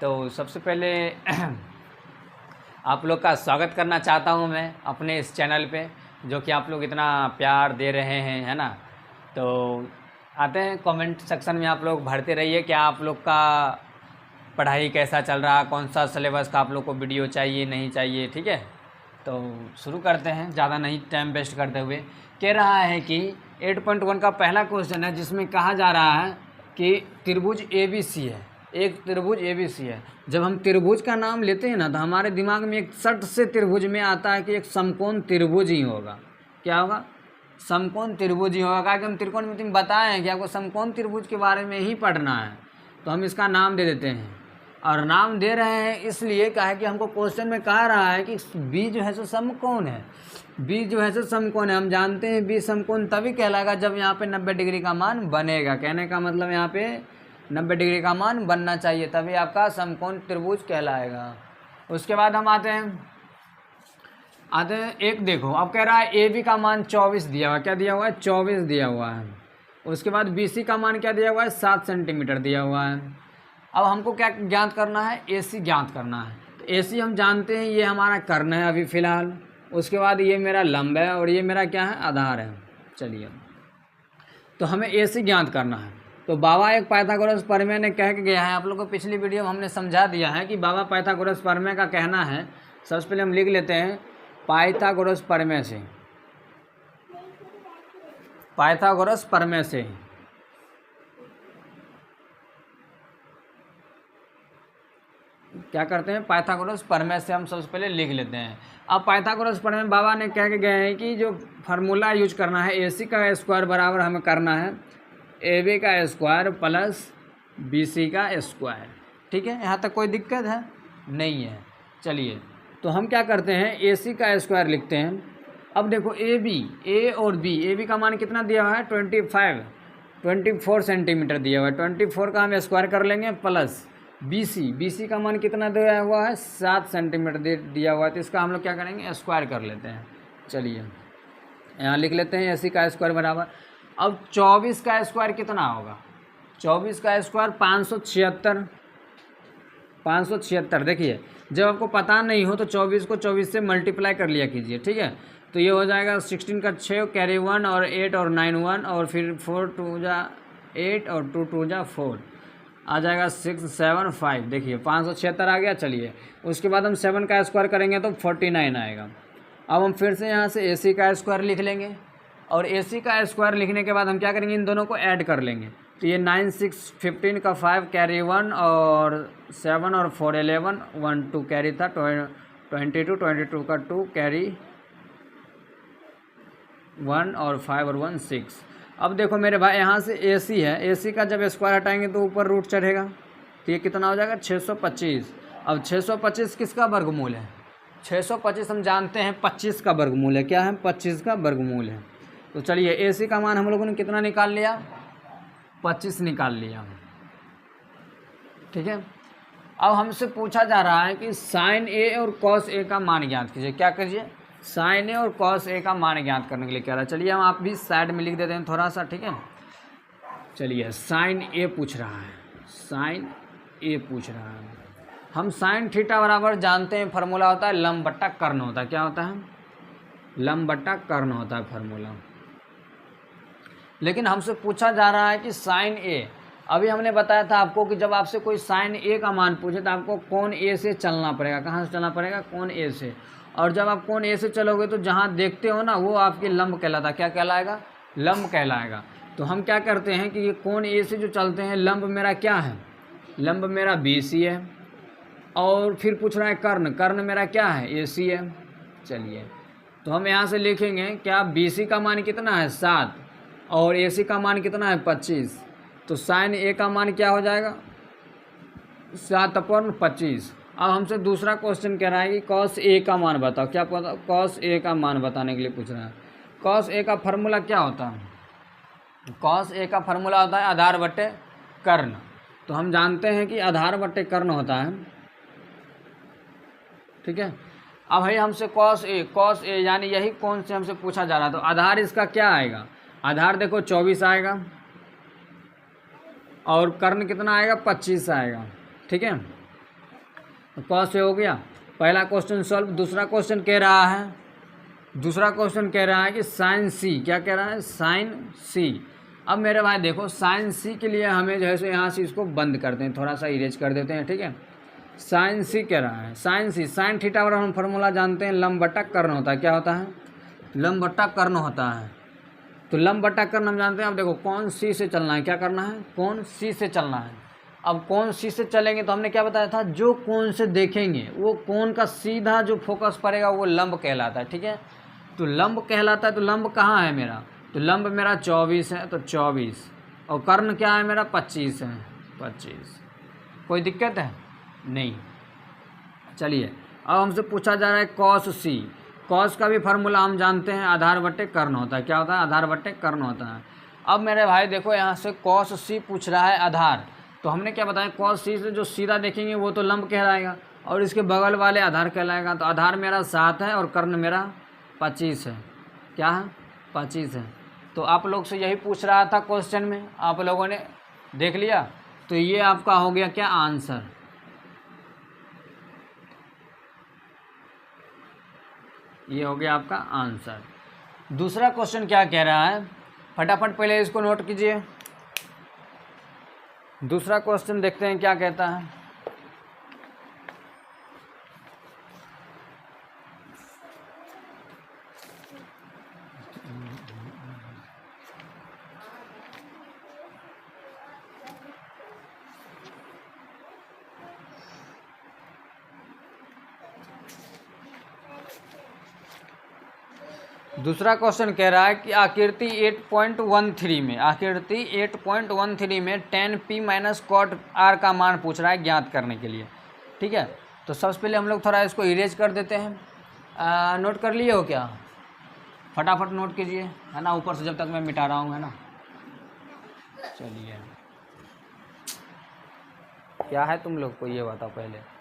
तो सबसे पहले आप लोग का स्वागत करना चाहता हूं मैं अपने इस चैनल पे, जो कि आप लोग इतना प्यार दे रहे हैं, है ना। तो आते हैं कमेंट सेक्शन में, आप लोग भरते रहिए कि आप लोग का पढ़ाई कैसा चल रहा, कौन सा सिलेबस का आप लोग को वीडियो चाहिए नहीं चाहिए, ठीक है। तो शुरू करते हैं ज़्यादा नहीं टाइम वेस्ट करते हुए। कह रहा है कि 8.1 का पहला क्वेश्चन है, जिसमें कहा जा रहा है कि त्रिभुज ABC है, एक त्रिभुज ABC है। जब हम त्रिभुज का नाम लेते हैं ना, तो हमारे दिमाग में एक सट से त्रिभुज में आता है कि एक समकोण त्रिभुज ही होगा। क्या होगा? समकोण त्रिभुज ही होगा। क्या कि हम त्रिकोणमिति में बताए हैं कि आपको समकोण त्रिभुज के बारे में ही पढ़ना है, तो हम इसका नाम दे देते हैं। और नाम दे रहे हैं इसलिए क्या है कि हमको क्वेश्चन में कह रहा है कि बी जो है सो समकोण है, बी जो है सो समकोण है। हम जानते हैं बी समकोण तभी कहलाएगा जब यहाँ पे 90 डिग्री का मान बनेगा। कहने का मतलब यहाँ पे 90 डिग्री का मान बनना चाहिए, तभी आपका समकोण त्रिभुज कहलाएगा। उसके बाद हम आते हैं एक, देखो अब कह रहा है ए बी का मान 24 दिया हुआ। क्या दिया हुआ है? 24 दिया हुआ है। उसके बाद BC का मान क्या दिया हुआ है? 7 सेंटीमीटर दिया हुआ है। अब हमको क्या ज्ञात करना है? AC ज्ञात करना है। तो AC हम जानते हैं ये हमारा कर्ण है अभी फ़िलहाल। उसके बाद ये मेरा लंब है और ये मेरा क्या है? आधार है। चलिए, तो हमें AC ज्ञात करना है। तो बाबा एक पाइथागोरस प्रमेय ने कह के गया है, आप लोग को पिछली वीडियो में हमने समझा दिया है कि बाबा पाइथागोरस प्रमेय का कहना है। सबसे पहले हम लिख लेते हैं पाइथागोरस प्रमेय से, पाइथागोरस प्रमेय से क्या करते हैं? पाइथागोरस प्रमेय से हम सबसे पहले लिख लेते हैं। अब पाइथागोरस प्रमेय में बाबा ने कह के गए हैं कि जो फार्मूला यूज करना है, AC का स्क्वायर बराबर हमें करना है AB का स्क्वायर प्लस BC का स्क्वायर। ठीक है, यहाँ तक कोई दिक्कत है? नहीं है। चलिए, तो हम क्या करते हैं? AC का स्क्वायर लिखते हैं। अब देखो A और B, AB का मान कितना दिया हुआ है? 24 सेंटीमीटर दिया हुआ है। 24 का हम स्क्वायर कर लेंगे प्लस BC का मान कितना दिया हुआ है? 7 सेंटीमीटर दिया हुआ है। तो इसका हम लोग क्या करेंगे? स्क्वायर कर लेते हैं। चलिए, यहाँ लिख लेते हैं AC का स्क्वायर बराबर। अब 24 का स्क्वायर कितना होगा? 24 का स्क्वायर 576। देखिए, जब आपको पता नहीं हो तो 24 को 24 से मल्टीप्लाई कर लिया कीजिए। ठीक है, तो ये हो जाएगा 16 का 6, कैरी 1 और 8 और 9 1, और फिर 4 2 जा 8 और 2 2 जा 4, आ जाएगा 6 7 5। देखिए 576 आ गया। चलिए, उसके बाद हम 7 का स्क्वायर करेंगे तो 49 आएगा। अब हम फिर से यहाँ से AC का स्क्वायर लिख लेंगे, और AC का स्क्वायर लिखने के बाद हम क्या करेंगे? इन दोनों को ऐड कर लेंगे। तो ये 9 6 15 का 5, कैरी 1 और 7 और 4 11, 1 2 कैरी था 22 का 2, कैरी 1 और 5 और 1 6। अब देखो मेरे भाई, यहाँ से AC है, AC का जब स्क्वायर हटाएंगे तो ऊपर रूट चढ़ेगा, तो ये कितना हो जाएगा? 625। अब 625 किसका वर्गमूल है? 625 हम जानते हैं 25 का वर्गमूल है। क्या है? 25 का वर्गमूल है। तो चलिए, AC का मान हम लोगों ने कितना निकाल लिया? 25 निकाल लिया। ठीक है, अब हमसे पूछा जा रहा है कि साइन A और कॉस A का मान ज्ञात कीजिए। क्या कीजिए? साइन A और कॉस A का मान ज्ञात करने के लिए कह रहा है। चलिए, हम आप भी साइड में लिख देते हैं थोड़ा सा। ठीक है, चलिए, साइन A पूछ रहा है, साइन A पूछ रहा है। हम साइन थीटा बराबर जानते हैं, फार्मूला होता है लंब बट्टा कर्ण होता है। क्या होता है? लंब बट्टा कर्ण होता है फार्मूला। लेकिन हमसे पूछा जा रहा है कि साइन A, अभी हमने बताया था आपको कि जब आपसे कोई साइन A का मान पूछे तो आपको कोण A से चलना पड़ेगा। कहाँ से चलना पड़ेगा? कोण A से। और जब आप कोण A से चलोगे तो जहाँ देखते हो ना, वो आपके लंब कहलाता है। क्या कहलाएगा? लंब कहलाएगा। तो हम क्या करते हैं कि ये कोण A से जो चलते हैं, लंब मेरा क्या है? लंब मेरा BC है। और फिर पूछ रहा है कर्ण, कर्ण मेरा क्या है? AC है। चलिए, तो हम यहाँ से लिखेंगे क्या? BC का मान कितना है? 7, और AC का मान कितना है? 25। तो साइन A का मान क्या हो जाएगा? 7/25। अब हमसे दूसरा क्वेश्चन कह रहा है कि कॉस A का मान बताओ। क्या पता? कॉस A का मान बताने के लिए पूछ रहा है। कॉस A का फार्मूला क्या होता है? कॉस A का फार्मूला होता है आधार बट्टे कर्ण। तो हम जानते हैं कि आधार बट्टे कर्ण होता है। ठीक है, अब भाई हमसे कॉस A यानी यही कोण से हमसे पूछा जा रहा है। तो आधार इसका क्या आएगा? आधार देखो 24 आएगा, और कर्ण कितना आएगा? 25 आएगा। ठीक है, कॉस ए हो गया, पहला क्वेश्चन सॉल्व। दूसरा क्वेश्चन कह रहा है कि साइन सी, क्या कह रहा है, साइन सी। अब मेरे भाई देखो साइन सी के लिए हमें जो है सो यहाँ से इसको बंद करते हैं, थोड़ा सा इरेज कर देते हैं, ठीक है। साइन सी कह रहा है, साइन सी, साइन थीटा बराबर हम फार्मूला जानते हैं, लंब बटा कर्ण होता है। क्या होता है, लंब बटा कर्ण होता है। तो लंब बटा कर्ण हम जानते हैं। अब देखो कौन सी से चलना है, क्या करना है, कौन सी से चलना है। अब कौन सी से चलेंगे तो हमने क्या बताया था, जो कोण से देखेंगे वो कोण का सीधा जो फोकस पड़ेगा वो लंब कहलाता है, ठीक है। तो लंब कहलाता है, तो लंब कहाँ है मेरा, तो लंब मेरा 24 है, तो 24, और कर्ण क्या है मेरा 25 है, 25। कोई दिक्कत है नहीं। चलिए अब हमसे पूछा जा रहा है कॉस सी। कॉस का भी फार्मूला हम जानते हैं, आधार बट्टे कर्ण होता है। क्या होता है, आधार बट्टे कर्ण होता है। अब मेरे भाई देखो यहाँ से कॉस सी पूछ रहा है आधार, तो हमने क्या बताया, कॉस सी से जो सीधा देखेंगे वो तो लंब कहलाएगा और इसके बगल वाले आधार कहलाएगा। तो आधार मेरा 7 है और कर्ण मेरा 25 है। क्या है, 25 है। तो आप लोग से यही पूछ रहा था क्वेश्चन में, आप लोगों ने देख लिया। तो ये आपका हो गया क्या, आंसर। ये हो गया आपका आंसर। दूसरा क्वेश्चन क्या कह रहा है, फटाफट पहले इसको नोट कीजिए। दूसरा क्वेश्चन देखते हैं क्या कहता है। दूसरा क्वेश्चन कह रहा है कि आकृति 8.13 में tan p minus cot r का मान पूछ रहा है ज्ञात करने के लिए, ठीक है। तो सबसे पहले हम लोग थोड़ा इसको इरेज कर देते हैं। नोट कर लिए हो क्या, फटाफट नोट कीजिए, है ना, ऊपर से जब तक मैं मिटा रहा हूँ, है ना। चलिए क्या है तुम लोग को ये बताओ पहले।